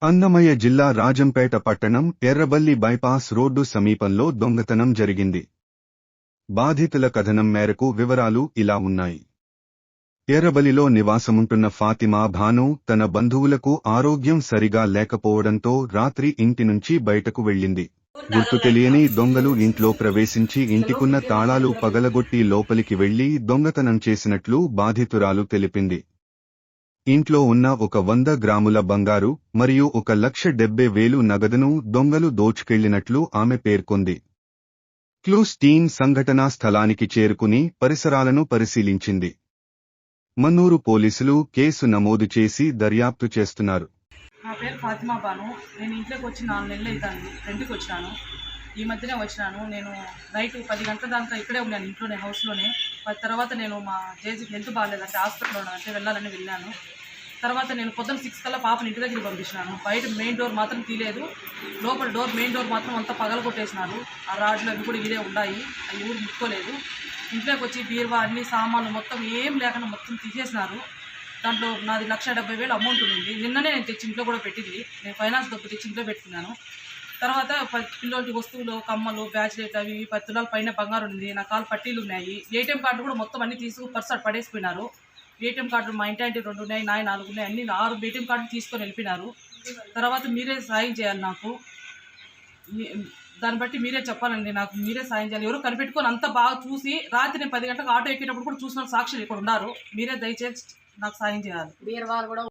అన్నమయ్య జిల్లా రాజంపేట పట్టణం Errabelli bypass road సమీపంలో దొంగతనం జరిగింది. బాధితుల కథనం మేరకు వివరాలు ఇలా ఉన్నాయి. ఎర్రబల్లిలో నివాసముంటున్న ఫాతిమా భాను తన బంధువులకు ఆరోగ్యం సరిగా లేకపోవడంతో రాత్రి ఇంటి నుంచి బయటకు వెళ్లింది. గుర్తు తెలియని దొంగలు ఇంట్లో ప్రవేశించి ఇంటికున్న తాళాలు పగలగొట్టి లోపలికి వెళ్లి దొంగతనం చేసినట్లు బాధితురాలు తెలిపింది. ఇంట్లో ఉన్న 100 గ్రాముల బంగారు మరియు 1,70,000 నగదును దొంగలు దోచుకెళ్లినట్లు ఆమె పేర్కొంది. క్లూస్ టీం సంఘటనా స్థలానికి చేరుకుని పరిసరాలను పరిశీలించింది. మన్నూరు పోలీసులు కేసు నమోదు చేసి దర్యాప్తు చేస్తున్నారు. నా పేరు ఫాతిమా బాను. నేను ఇంట్లోకి వచ్చి 4 నెలలు అవుతాను. రెంట్కి వచ్చినాను. ఈ మధ్యనే వచ్చినాను. నేను నైట్ 10 గంటల దాకా ఇక్కడే ఉన్నాను, ఇంట్లోనే, హౌస్లోనే. తర్వాత నేను మా జేజీకి హెల్త్ బాగాలేదంటే హాస్పిటల్లో ఉన్నదంటే వెళ్ళాలని వెళ్ళాను. తర్వాత నేను పొద్దున్న 6 కల్లా పాపని ఇంటి దగ్గరికి పంపించినాను. బయట మెయిన్ డోర్ మాత్రం తీయలేదు. లోపల మెయిన్ డోర్ మాత్రం అంతా పగలగొట్టేసినారు. ఆ రాడ్లు అవి కూడా ఇదే ఉన్నాయి, అవి ఊరు ముట్టుకోలేదు. ఇంట్లోకి వచ్చి బీరువా అన్ని సామాన్లు మొత్తం ఏం లేకుండా మొత్తం తీసేసినారు. దాంట్లో నాది 1,70,000 అమౌంట్ ఉంది. నిన్ననే నేను తెచ్చి ఇంట్లో కూడా పెట్టింది. నేను ఫైనాన్స్ డబ్బు తెచ్చి ఇంట్లో పెట్టుకున్నాను. తర్వాత పిల్లలకి వస్తువులు, కమ్మలు, బ్యాచ్లెట్, అవి 10 తులాల పైన బంగారం ఉంది. నా కాలు పట్టీలు ఉన్నాయి. ఏటీఎం కార్డు కూడా మొత్తం అన్ని పర్సు పడేసిపోయినారు. ఏటీఎం కార్డులు మా ఇంటి 2 ఉన్నాయి, నాయి 4 ఉన్నాయి. అన్ని 6 ఏటీఎం కార్డులు తీసుకొని వెళ్ళిపోయినారు. తర్వాత మీరే సాయం చేయాలి నాకు. దాన్ని బట్టి మీరే చెప్పాలండి, నాకు మీరే సాయం చేయాలి. ఎవరు కనిపెట్టుకొని అంతా బాగా చూసి రాత్రి నేను 10 గంటలకు ఆటో ఎక్కేటప్పుడు కూడా చూసిన సాక్షులు ఇక్కడ ఉన్నారు. మీరే దయచేసి నాకు సాయం చేయాలి.